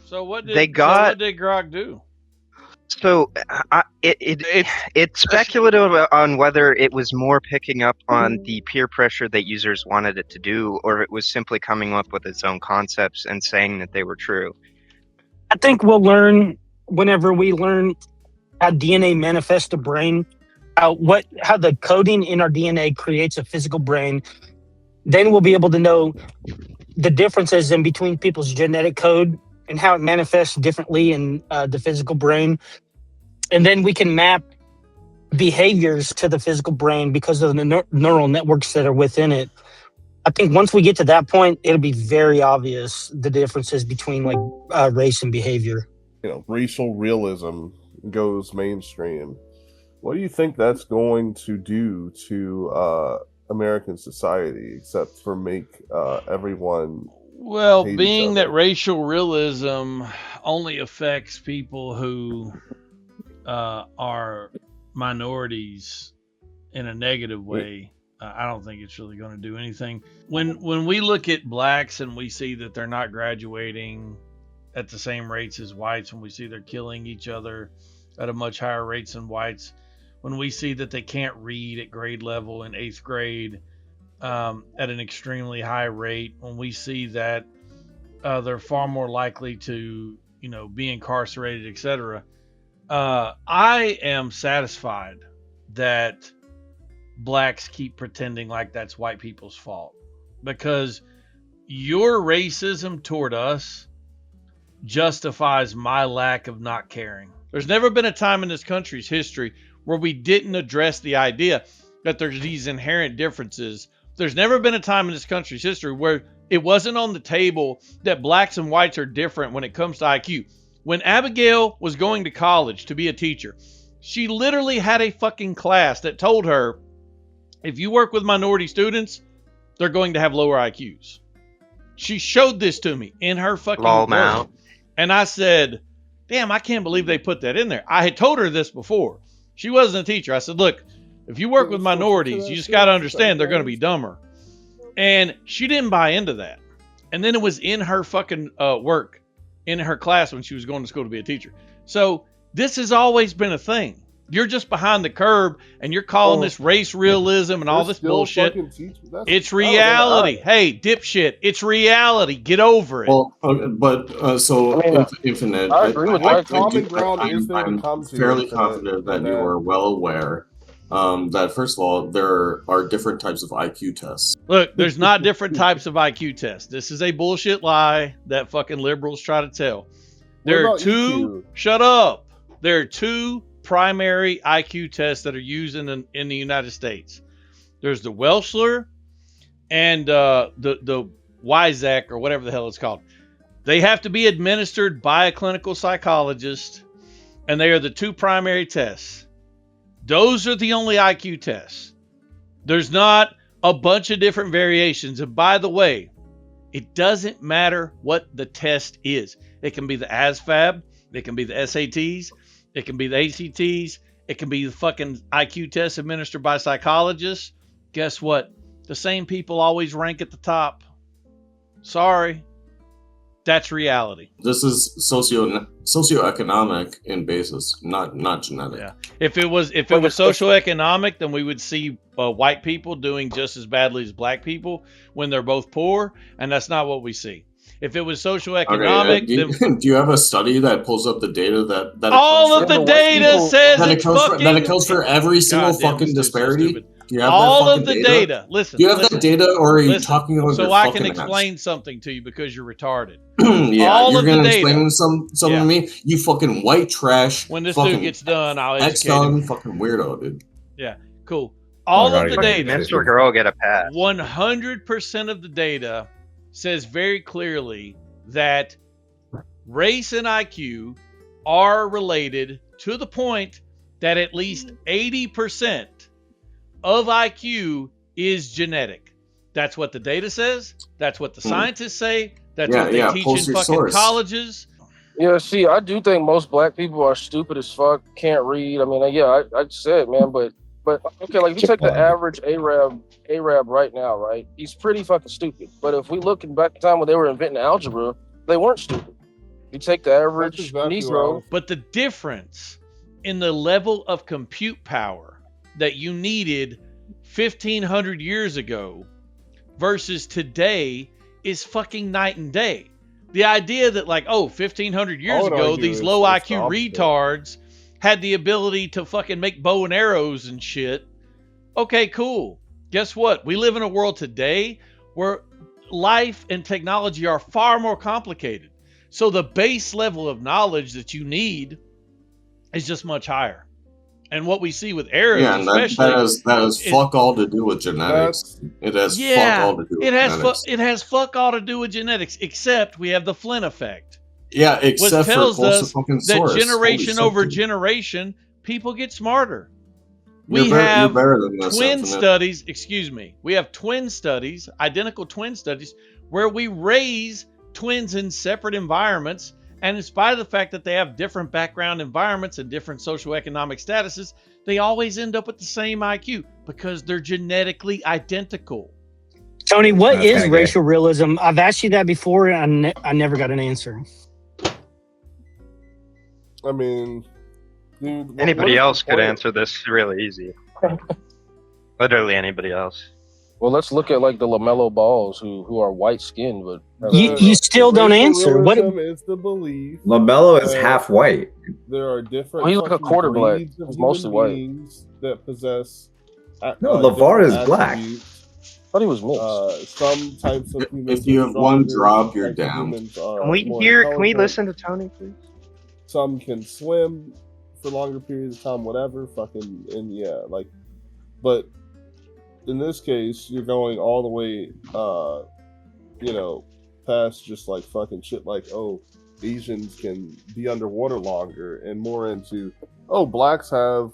So what they did got. Grok do? So it's speculative on whether it was more picking up on the peer pressure that users wanted it to do, or it was simply coming up with its own concepts and saying that they were true. I think we'll learn whenever we learn how DNA manifests the brain, how the coding in our DNA creates a physical brain. Then we'll be able to know the differences in between people's genetic code and how it manifests differently in the physical brain. And then we can map behaviors to the physical brain because of the neural networks that are within it. I think once we get to that point, it'll be very obvious the differences between like race and behavior. Racial realism goes mainstream. What do you think that's going to do to American society, except for make everyone? Well, being that racial realism only affects people who are minorities in a negative way, I don't think it's really going to do anything. When we look at blacks and we see that they're not graduating at the same rates as whites, when we see they're killing each other at a much higher rates than whites, when we see that they can't read at grade level in 8th grade at an extremely high rate, when we see that they're far more likely to be incarcerated, etc., I am satisfied that blacks keep pretending like that's white people's fault, because your racism toward us justifies my lack of not caring. There's never been a time in this country's history where we didn't address the idea that there's these inherent differences. There's never been a time in this country's history where it wasn't on the table that blacks and whites are different when it comes to IQ. When Abigail was going to college to be a teacher, she literally had a fucking class that told her, if you work with minority students, they're going to have lower IQs. She showed this to me in her fucking work. And I said, damn, I can't believe they put that in there. I had told her this before. She wasn't a teacher. I said, look, if you work with minorities, you just got to understand they're going to be dumber. And she didn't buy into that. And then it was in her fucking work, in her class when she was going to school to be a teacher. So this has always been a thing. You're just behind the curb and you're calling this race realism and all this bullshit. It's reality. Hey, dipshit, it's reality. Get over it. Well, Infinite, I agree with that. I'm fairly confident that you are well aware that, first of all, there are different types of IQ tests. Look, there's not different types of IQ tests. This is a bullshit lie that fucking liberals try to tell. There are two. Shut up. There are two primary IQ tests that are used in the United States. There's the Welshler and the Wyzak, or whatever the hell it's called. They have to be administered by a clinical psychologist, and they are the two primary tests. Those are the only IQ tests. There's not a bunch of different variations. And by the way, it doesn't matter what the test is. It can be the ASVAB, it can be the SATs, it can be the ACTs. It can be the fucking IQ test administered by psychologists. Guess what? The same people always rank at the top. Sorry. That's reality. This is socioeconomic in basis, not genetic. Yeah. If it was socioeconomic, then we would see white people doing just as badly as black people when they're both poor, and that's not what we see. If it was socioeconomic, do you have a study that pulls up the data that all of the data says that it counts for every single fucking disparity? Do you have all of the data? Listen, do you have that data, or are you talking about? So I can explain something to you because you're retarded. Yeah, you're gonna explain something to me. You fucking white trash. When this dude gets done, I'll educate him. Fucking weirdo, dude. Yeah, cool. All of the data. Mr. Girl get a pass. 100% of the data says very clearly that race and IQ are related to the point that at least 80% of IQ is genetic. That's what the data says. That's what the scientists say. That's what they teach in fucking colleges. Yeah, see, I do think most black people are stupid as fuck, can't read. I mean, I said, man, but okay, like if you take the average Arab right now, right? He's pretty fucking stupid. But if we look back in time when they were inventing algebra, they weren't stupid. You take the average exactly Negro. But the difference in the level of compute power that you needed 1,500 years ago versus today is fucking night and day. The idea that 1,500 years ago, these low IQ retards had the ability to fucking make bow and arrows and shit. Okay, cool. Guess what? We live in a world today where life and technology are far more complicated. So the base level of knowledge that you need is just much higher. And what we see with Arabs, especially, that has fuck all to do with genetics. It has fuck all to do with genetics. It has fuck all to do with genetics, except we have the Flynn effect. Yeah, except which tells for us that source. generation over generation, people get smarter. You're better than this, twin Infinite. studies, excuse me. We have twin studies, identical twin studies, where we raise twins in separate environments. And in spite of the fact that they have different background environments and different socioeconomic statuses, they always end up with the same IQ because they're genetically identical. Tony, what is racial realism? I've asked you that before, and I never got an answer. I mean, dude, anybody else could answer this really easy. Literally anybody else. Well, let's look at the LaMelo Balls who are white skinned, but you still don't answer. What is the belief? LaMelo is half white. There are different. He's like a quarter black. He's mostly white. That possess. No, LeVar is black. I thought he was mixed. Some types of humans. If you have one drop, you're down. Can we listen to Tony, please? Some can swim for longer periods of time, whatever. But in this case, you're going all the way, past just fucking shit Asians can be underwater longer and more into, blacks have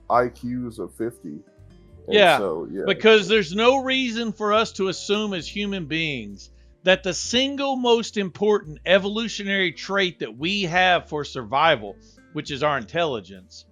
IQs of 50. Because there's no reason for us to assume as human beings that the single most important evolutionary trait that we have for survival, which is our intelligence,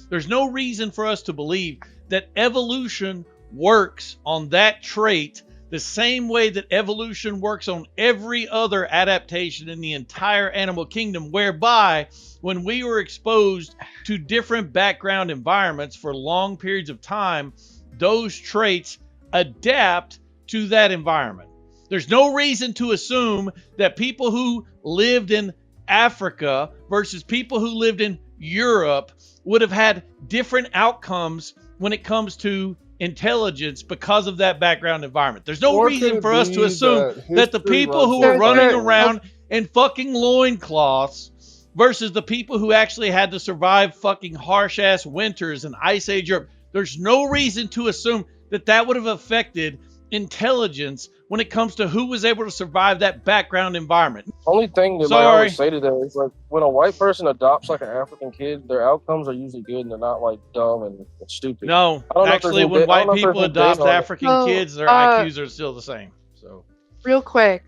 there's no reason for us to believe that evolution works on that trait the same way that evolution works on every other adaptation in the entire animal kingdom, whereby when we were exposed to different background environments for long periods of time, those traits adapt to that environment. There's no reason to assume that people who lived in Africa versus people who lived in Europe would have had different outcomes when it comes to intelligence because of that background environment. There's no reason for us to assume that the people who are running around in fucking loincloths versus the people who actually had to survive fucking harsh ass winters and Ice Age Europe, there's no reason to assume that that would have affected intelligence when it comes to who was able to survive that background environment. Only thing that I always say to that is when a white person adopts an African kid, their outcomes are usually good and they're not dumb and stupid. No, actually, when white people adopt African kids, their IQs are still the same. So, real quick,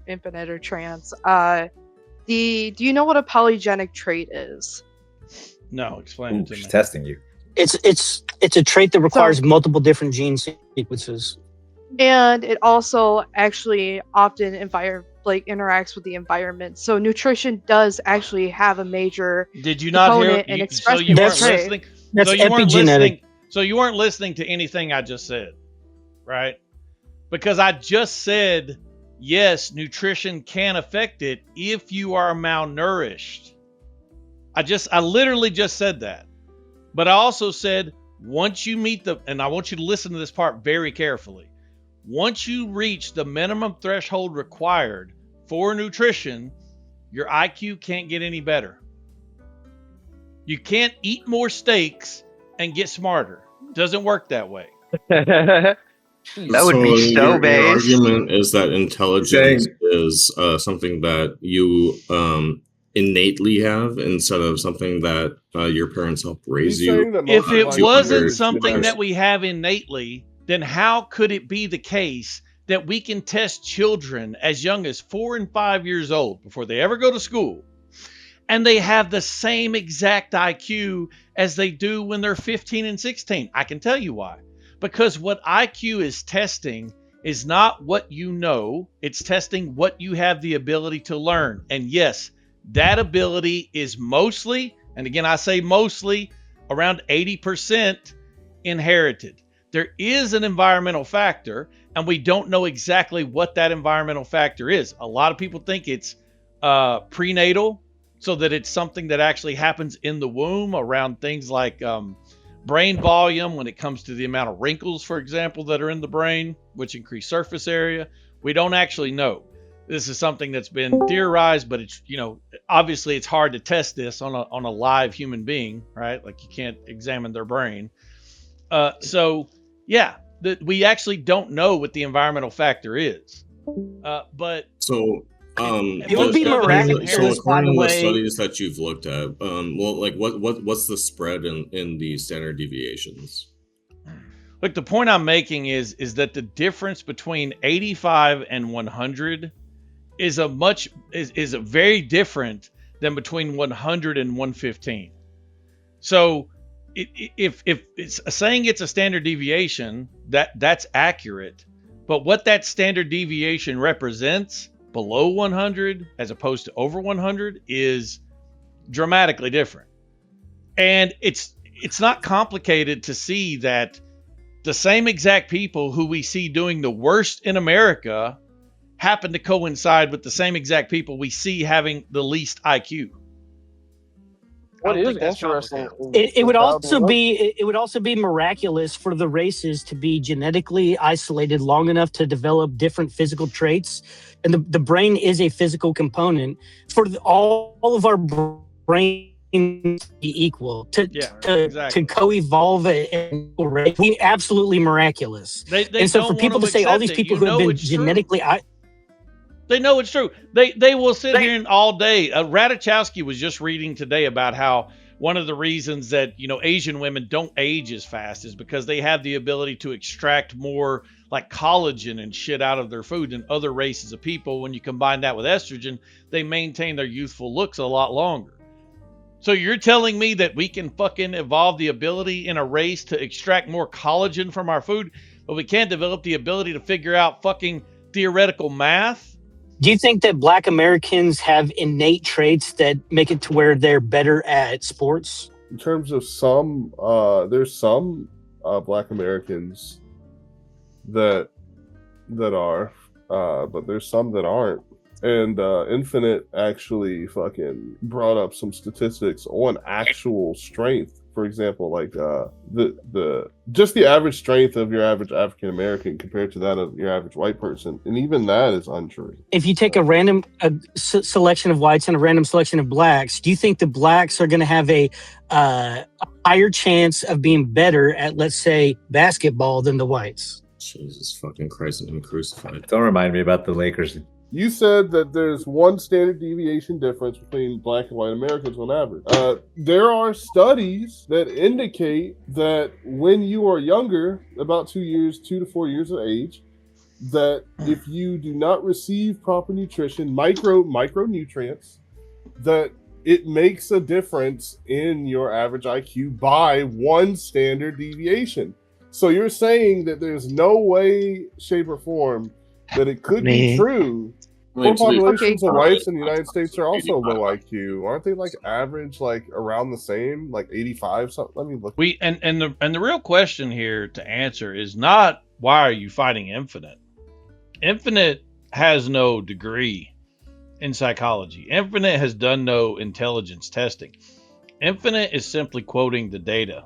Infinite or Trans, do you know what a polygenic trait is? No, explain it to me. She's testing you. It's a trait that requires multiple different gene sequences. And it also actually often interacts with the environment. So nutrition does actually have a major Did you not hear? So you weren't listening. That's epigenetic. So you weren't listening to anything I just said, right? Because I just said, yes, nutrition can affect it if you are malnourished. I literally just said that. But I also said, once you meet and I want you to listen to this part very carefully. Once you reach the minimum threshold required for nutrition, your IQ can't get any better. You can't eat more steaks and get smarter. Doesn't work that way. That would be so base. Your argument is that intelligence is something that you innately have instead of something that your parents helped raise you. If it wasn't something that we have innately, then how could it be the case that we can test children as young as 4 and 5 years old before they ever go to school, and they have the same exact IQ as they do when they're 15 and 16? I can tell you why. Because what IQ is testing is not what you know. It's testing what you have the ability to learn. And yes, that ability is mostly, and again, I say mostly, around 80% inherited. There is an environmental factor, and we don't know exactly what that environmental factor is. A lot of people think it's prenatal, so that it's something that actually happens in the womb around things like brain volume when it comes to the amount of wrinkles, for example, that are in the brain, which increase surface area. We don't actually know. This is something that's been theorized, but it's, obviously it's hard to test this on a live human being, right? Like you can't examine their brain. So yeah, we actually don't know what the environmental factor is. But so it would be miraculous. So according to the studies that you've looked at, what's the spread in the standard deviations? Look, the point I'm making is that the difference between 85 and 100 is a very different than between 100 and 115. So if it's saying it's a standard deviation, that's accurate, but what that standard deviation represents below 100 as opposed to over 100 is dramatically different. And it's not complicated to see that the same exact people who we see doing the worst in America happen to coincide with the same exact people we see having the least IQ. What is interesting? It would also be miraculous for the races to be genetically isolated long enough to develop different physical traits, and the brain is a physical component for all of our brains to be equal to co-evolve and be absolutely miraculous. And so for people to say all these people who have been genetically they know it's true. They will sit here and all day. Radachowski was just reading today about how one of the reasons that Asian women don't age as fast is because they have the ability to extract more like collagen and shit out of their food than other races of people. When you combine that with estrogen, they maintain their youthful looks a lot longer. So you're telling me that we can fucking evolve the ability in a race to extract more collagen from our food, but we can't develop the ability to figure out fucking theoretical math? Do you think that Black Americans have innate traits that make it to where they're better at sports? In terms of some, there's some Black Americans that are, but there's some that aren't. And Infinite actually fucking brought up some statistics on actual strength. For example, like the average strength of your average African American compared to that of your average white person, and even that is untrue. If you take a random selection of whites and a random selection of blacks, do you think the blacks are going to have a higher chance of being better at, let's say, basketball than the whites? Jesus fucking Christ, I'm crucified. Don't remind me about the Lakers. You said that there's one standard deviation difference between Black and white Americans on average. There are studies that indicate that when you are younger, about 2 to 4 years of age, that if you do not receive proper nutrition, micronutrients, that it makes a difference in your average IQ by one standard deviation. So you're saying that there's no way, shape, or form that it could be true. Full populations of whites in the United States are also low IQ. Aren't they like average, like around the same, like 85 something? Let me look. And the real question here to answer is not why are you fighting Infinite? Infinite has no degree in psychology. Infinite has done no intelligence testing. Infinite is simply quoting the data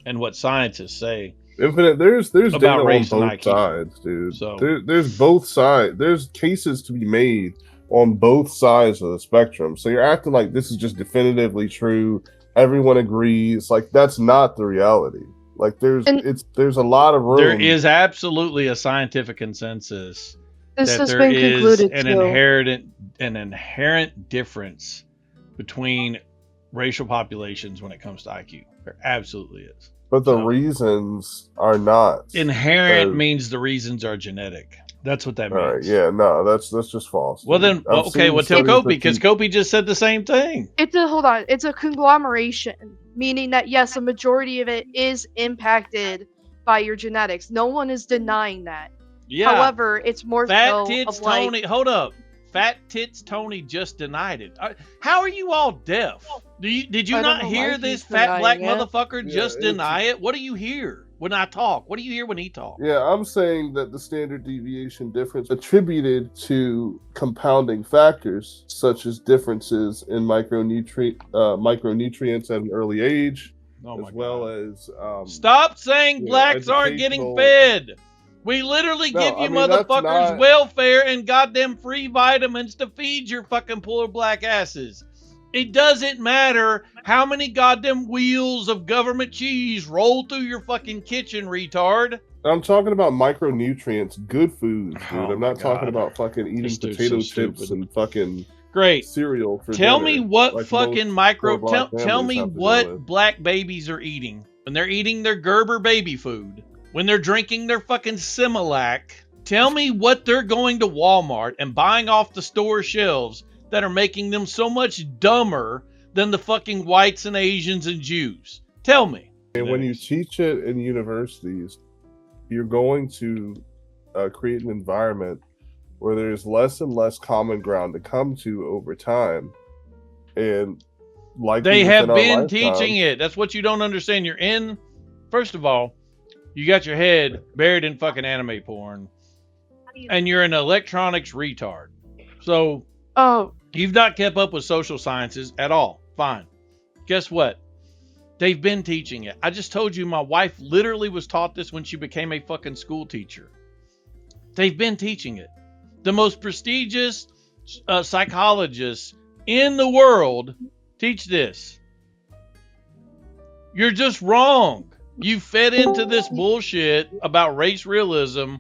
and what scientists say. Infinite, there's data on both sides, dude. So there's both sides. There's cases to be made on both sides of the spectrum. So you're acting like this is just definitively true. Everyone agrees. Like that's not the reality. Like there's a lot of room. There is absolutely a scientific consensus this that has there been is concluded an inherent difference between racial populations when it comes to IQ. There absolutely is. But the reasons are not. Inherent means the reasons are genetic. That's what that means. Right, yeah, no, that's just false. Well then, okay, well tell Kopi, because Kopi just said the same thing. It's a conglomeration, meaning that yes, a majority of it is impacted by your genetics. No one is denying that. Yeah. However, it's more Fat so Tits of like, Tony. Hold up. Fat Tits Tony just denied it. How are you all deaf? Did you I don't not know hear why this he's fat black denying it. motherfucker Yeah, just it's- deny it? What do you hear when I talk? What do you hear when he talks? Yeah, I'm saying that the standard deviation difference attributed to compounding factors such as differences in micronutrients at an early age, Oh as well as Stop saying blacks aren't getting fed. We literally give you motherfuckers welfare and goddamn free vitamins to feed your fucking poor black asses. It doesn't matter how many goddamn wheels of government cheese roll through your fucking kitchen, retard. I'm talking about micronutrients, good foods, dude. Oh I'm my not talking God. about fucking eating This dude's potato so chips stupid. and fucking Great. cereal for Tell dinner, me what like fucking most micro. poor black Tell families me have to deal what with. black babies are eating when they're eating their Gerber baby food. When they're drinking their fucking Similac. Tell me what they're going to Walmart and buying off the store shelves that are making them so much dumber than the fucking whites and Asians and Jews. Tell me. And when you teach it in universities, you're going to create an environment where there's less and less common ground to come to over time. And like they have been teaching it. That's what you don't understand. You're in, first of all, you got your head buried in fucking anime porn, and you're an electronics retard. So you've not kept up with social sciences at all. Fine. Guess what? They've been teaching it. I just told you my wife literally was taught this when she became a fucking school teacher. They've been teaching it. The most prestigious psychologists in the world teach this. You're just wrong. You fed into this bullshit about race realism.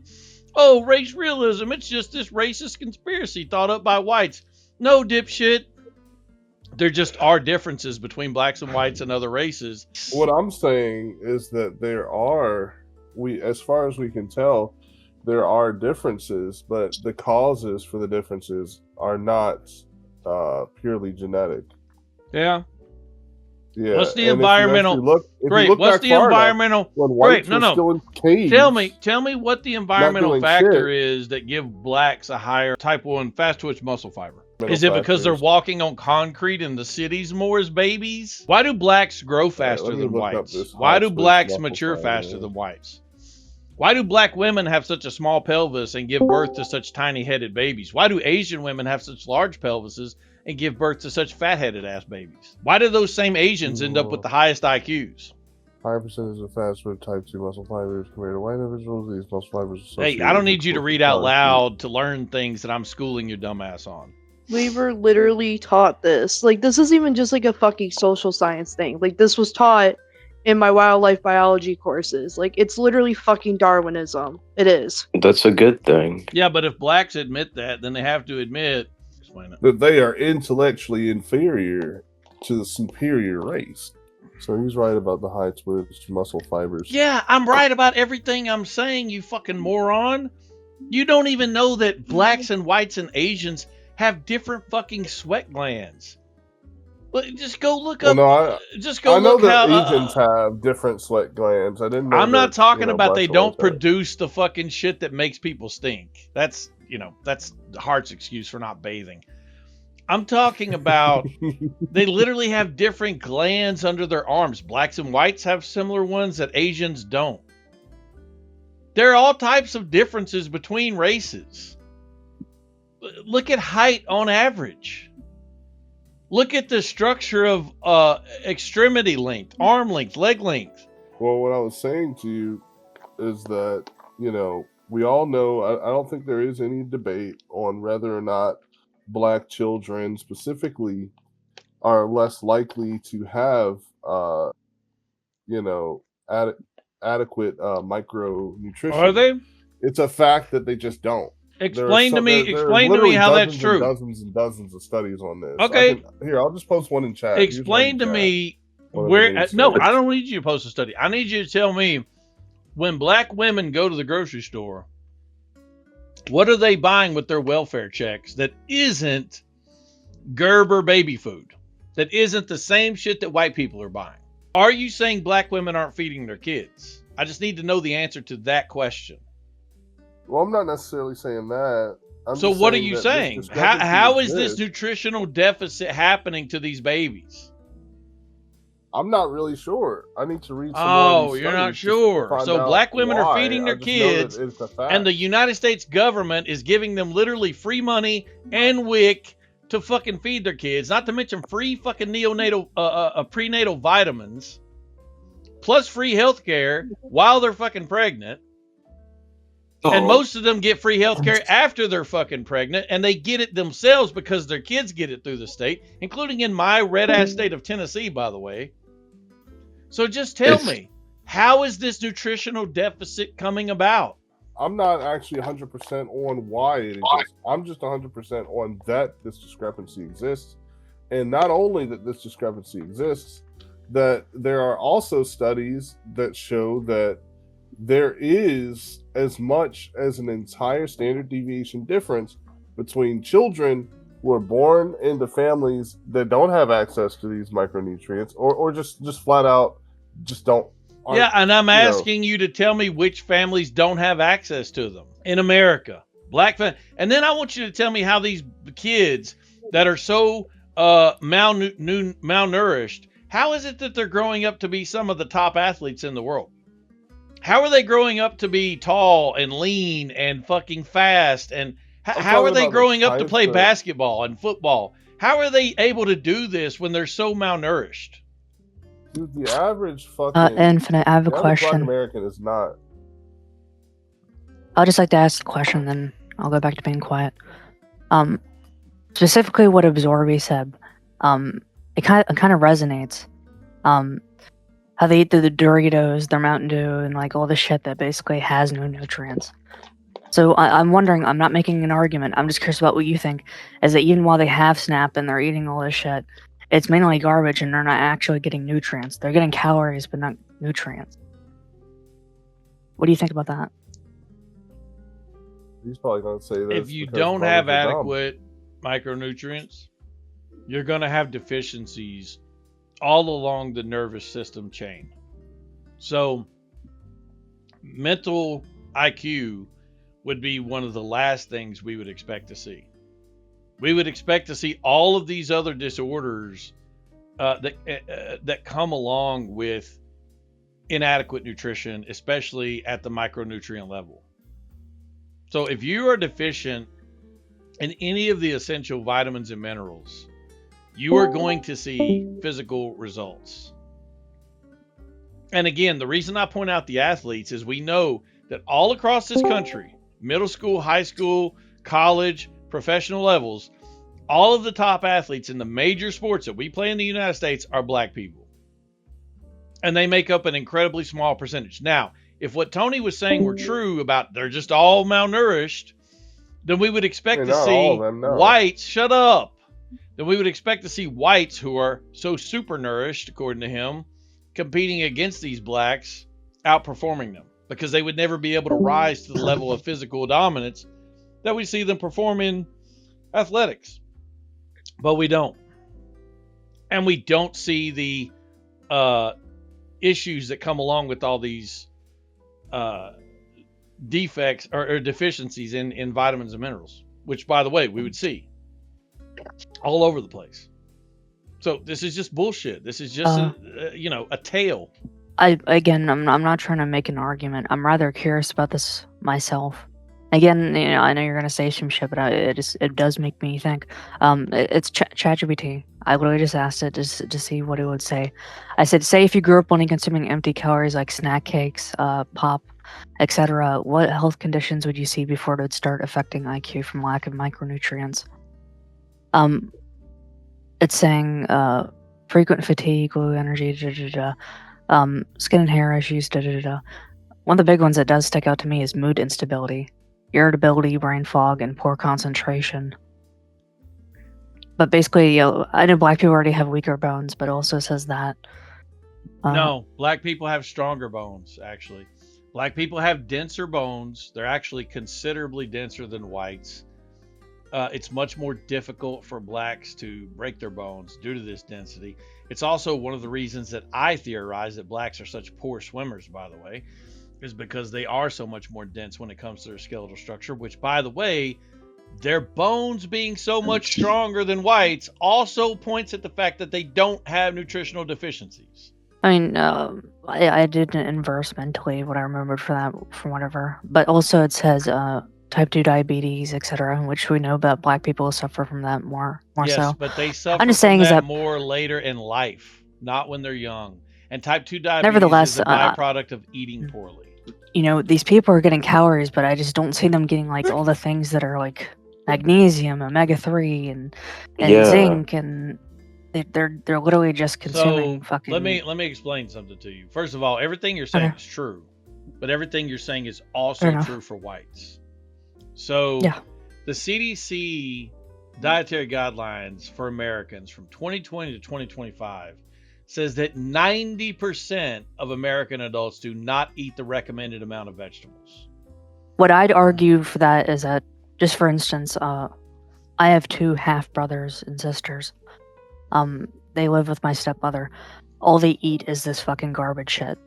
Oh, race realism, it's just this racist conspiracy thought up by whites. No, dipshit. There just are differences between blacks and whites and other races. What I'm saying is that as far as we can tell, there are differences, but the causes for the differences are not purely genetic. Yeah. Yeah. What's the environmental? What's the environmental? Great. No. Tell me what the environmental factor is that give blacks a higher type 1 fast twitch muscle fiber. Is it because they're walking on concrete in the cities more as babies? Why do blacks grow faster than whites? Why do blacks mature faster than whites? Why do black women have such a small pelvis and give birth to such tiny-headed babies? Why do Asian women have such large pelvises and give birth to such fat-headed ass babies? Why do those same Asians end up with the highest IQs? Higher percentage of fast food type 2 muscle fibers compared to white individuals. These muscle fibers. Hey, I don't need you to read out loud to learn things that I'm schooling your dumb ass on. We were literally taught this. Like, this is even just like a fucking social science thing. Like, this was taught in my wildlife biology courses. Like, it's literally fucking Darwinism. It is. That's a good thing. Yeah, but if blacks admit that, then they have to admit that they are intellectually inferior to the superior race. So he's right about the high twitch muscle fibers. Yeah, I'm right about everything I'm saying, you fucking moron. You don't even know that blacks and whites and Asians have different fucking sweat glands. Just go look up. I know that Asians have different sweat glands. I didn't know. I'm not talking about they don't produce the fucking shit that makes people stink. That's Hart's excuse for not bathing. I'm talking about they literally have different glands under their arms. Blacks and whites have similar ones that Asians don't. There are all types of differences between races. Look at height on average. Look at the structure of extremity length, arm length, leg length. Well, what I was saying to you is that, we all know, I don't think there is any debate on whether or not black children specifically are less likely to have, adequate micronutrition. Are they? It's a fact that they just don't. Explain to me how that's true. Dozens and dozens of studies on this. Okay. I'll just post one in chat. Explain to me where. No, I don't need you to post a study. I need you to tell me when black women go to the grocery store, what are they buying with their welfare checks that isn't Gerber baby food? That isn't the same shit that white people are buying? Are you saying black women aren't feeding their kids? I just need to know the answer to that question. Well, I'm not necessarily saying that. So what are you saying? How is this nutritional deficit happening to these babies? I'm not really sure. I need to read some more. Oh, you're not sure. So black women are feeding their kids, and the United States government is giving them literally free money and WIC to fucking feed their kids, not to mention free fucking neonatal, prenatal vitamins, plus free health care while they're fucking pregnant. And most of them get free health care after they're fucking pregnant, and they get it themselves because their kids get it through the state, including in my red-ass state of Tennessee, by the way. So just tell me, how is this nutritional deficit coming about? I'm not actually 100% on why it exists. I'm just 100% on that this discrepancy exists. And not only that this discrepancy exists, that there are also studies that show that there is as much as an entire standard deviation difference between children who are born into families that don't have access to these micronutrients or just flat out just don't. Yeah, and I'm asking you to tell me which families don't have access to them in America. And then I want you to tell me how these kids that are so malnourished, how is it that they're growing up to be some of the top athletes in the world? How are they growing up to be tall and lean and fucking fast? And how are they growing up to play basketball and football? How are they able to do this when they're so malnourished? Dude, the average fucking Infinite, I have a question. Black American is not. I'll just like to ask the question, then I'll go back to being quiet. Specifically what Absorbi said, it kind of resonates. How they eat the Doritos, their Mountain Dew, and like all the shit that basically has no nutrients. So I'm wondering, I'm not making an argument, I'm just curious about what you think, is that even while they have SNAP and they're eating all this shit, it's mainly garbage and they're not actually getting nutrients. They're getting calories, but not nutrients. What do you think about that? He's probably going to say this. If you don't have adequate micronutrients, you're going to have deficiencies all along the nervous system chain. So mental IQ would be one of the last things we would expect to see. We would expect to see all of these other disorders that come along with inadequate nutrition, especially at the micronutrient level. So if you are deficient in any of the essential vitamins and minerals, you are going to see physical results. And again, the reason I point out the athletes is we know that all across this country, middle school, high school, college, professional levels, all of the top athletes in the major sports that we play in the United States are black people. And they make up an incredibly small percentage. Now, if what Tony was saying were true about they're just all malnourished, then we would expect to see whites, shut up. Then we would expect to see whites who are so supernourished, according to him, competing against these blacks, outperforming them, because they would never be able to rise to the level of physical dominance that we see them perform in athletics. But we don't. And we don't see the issues that come along with all these defects or deficiencies in vitamins and minerals, which, by the way, we would see all over the place. So this is just bullshit. This is just a tale. I'm not trying to make an argument. I'm rather curious about this myself. Again, I know you're gonna say some shit, but it does make me think. It's ChatGPT. I literally just asked it to see what it would say. I said, say if you grew up only consuming empty calories like snack cakes, pop, etc., what health conditions would you see before it would start affecting IQ from lack of micronutrients? It's saying frequent fatigue, low energy, skin and hair issues, One of the big ones that does stick out to me is mood instability, irritability, brain fog, and poor concentration. But basically, I know black people already have weaker bones, but it also says that. No, black people have stronger bones, actually. Black people have denser bones. They're actually considerably denser than whites. It's much more difficult for blacks to break their bones due to this density. It's also one of the reasons that I theorize that blacks are such poor swimmers, by the way. is because they are so much more dense when it comes to their skeletal structure, which, by the way, their bones being so much stronger than whites also points at the fact that they don't have nutritional deficiencies. I mean, I did an inverse mentally, what I remembered for that, from whatever. But also it says type 2 diabetes, etc., which we know that black people suffer from that more yes, so. But they suffer I'm just from saying that, is that more later in life, not when they're young. And type 2 diabetes nevertheless, is a byproduct of eating poorly. You know, these people are getting calories, but I just don't see them getting like all the things that are like magnesium, omega-3, and zinc, and they're literally just consuming fucking. Let me explain something to you. First of all, everything you're saying is true, but everything you're saying is also true for whites. So the CDC dietary guidelines for Americans from 2020 to 2025 says that 90% of American adults do not eat the recommended amount of vegetables. What I'd argue for that is that, just for instance, I have 2 half brothers and sisters. They live with my stepmother. All they eat is this fucking garbage shit.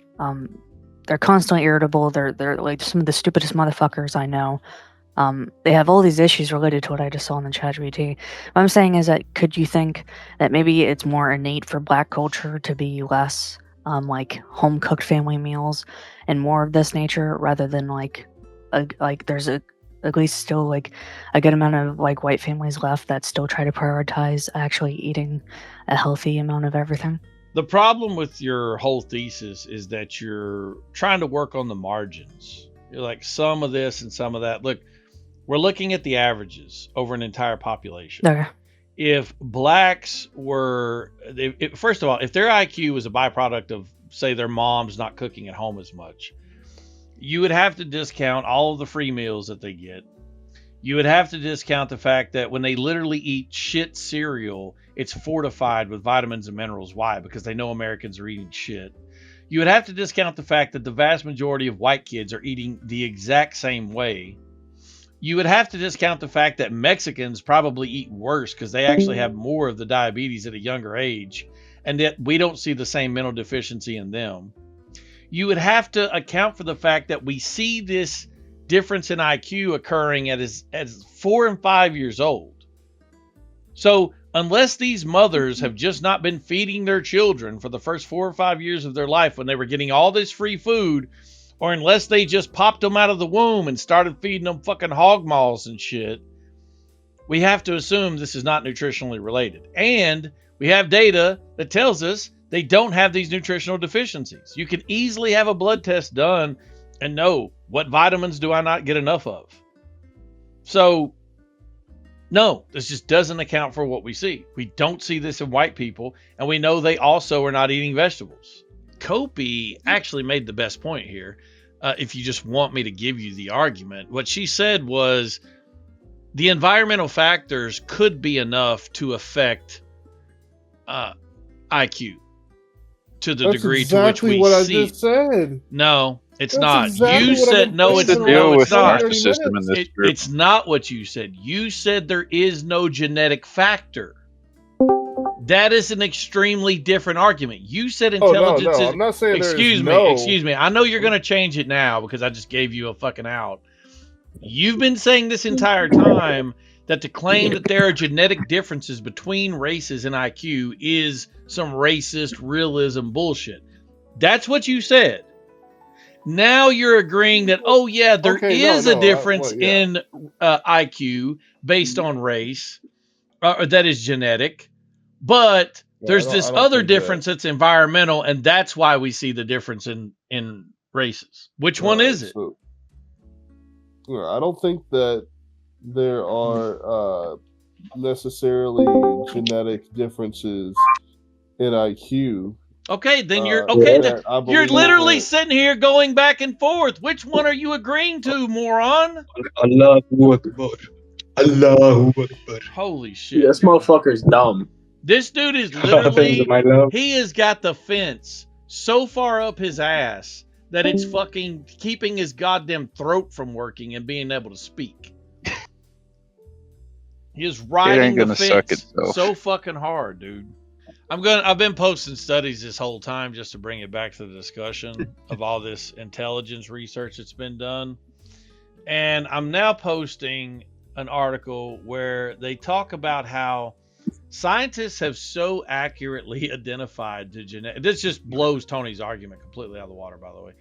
They're constantly irritable. They're like some of the stupidest motherfuckers I know. They have all these issues related to what I just saw in the ChatGPT. What I'm saying is that, could you think that maybe it's more innate for black culture to be less like home cooked family meals and more of this nature, rather than like there's at least still like a good amount of like white families left that still try to prioritize actually eating a healthy amount of everything? The problem with your whole thesis is that you're trying to work on the margins. You're like, some of this and some of that. Look, we're looking at the averages over an entire population. Okay. If blacks were, first of all, if their IQ was a byproduct of, say, their mom's not cooking at home as much, you would have to discount all of the free meals that they get. You would have to discount the fact that when they literally eat shit cereal, it's fortified with vitamins and minerals. Why? Because they know Americans are eating shit. You would have to discount the fact that the vast majority of white kids are eating the exact same way. You would have to discount the fact that Mexicans probably eat worse because they actually have more of the diabetes at a younger age, and that we don't see the same mental deficiency in them. You would have to account for the fact that we see this difference in IQ occurring as 4 and 5 years old. So unless these mothers have just not been feeding their children for the first 4 or 5 years of their life when they were getting all this free food, or unless they just popped them out of the womb and started feeding them fucking hog maws and shit, we have to assume this is not nutritionally related. And we have data that tells us they don't have these nutritional deficiencies. You can easily have a blood test done and know, what vitamins do I not get enough of? So, no, this just doesn't account for what we see. We don't see this in white people, and we know they also are not eating vegetables. Kopi actually made the best point here. If you just want me to give you the argument, what she said was the environmental factors could be enough to affect IQ to the degree to which we see. That's exactly what I just said. No, it's That's not. exactly You said no. It's no. It's not. It's not what you said. You said there is no genetic factor. That is an extremely different argument. You said intelligence is... I'm not saying excuse me. I know you're going to change it now because I just gave you a fucking out. You've been saying this entire time that to claim that there are genetic differences between races and IQ is some racist realism bullshit. That's what you said. Now you're agreeing that, oh yeah, there is a difference in IQ based on race, or that is genetic. But there's this other difference that's environmental, and that's why we see the difference in races. Which one is it? So, I don't think that there are necessarily genetic differences in IQ. Okay, then you're you're literally sitting here going back and forth. Which one are you agreeing to, moron? Allahu Akbar. Allahu Akbar. Holy shit. Yeah, this motherfucker's dumb. This dude is literally, he has got the fence so far up his ass that it's fucking keeping his goddamn throat from working and being able to speak. He is riding the fence so fucking hard, dude. I've been posting studies this whole time just to bring it back to the discussion of all this intelligence research that's been done. And I'm now posting an article where they talk about how scientists have so accurately identified the genetic. This just blows Tony's argument completely out of the water, by the way.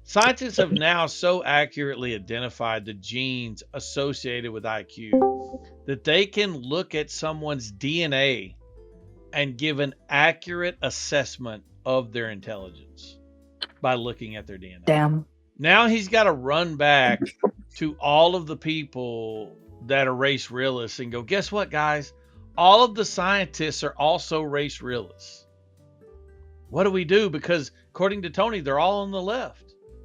Scientists have now so accurately identified the genes associated with IQ that they can look at someone's DNA and give an accurate assessment of their intelligence by looking at their DNA. Damn. Now he's got to run back to all of the people that are race realists and go, guess what, guys? All of the scientists are also race realists. What do we do? Because according to Tony, they're all on the left.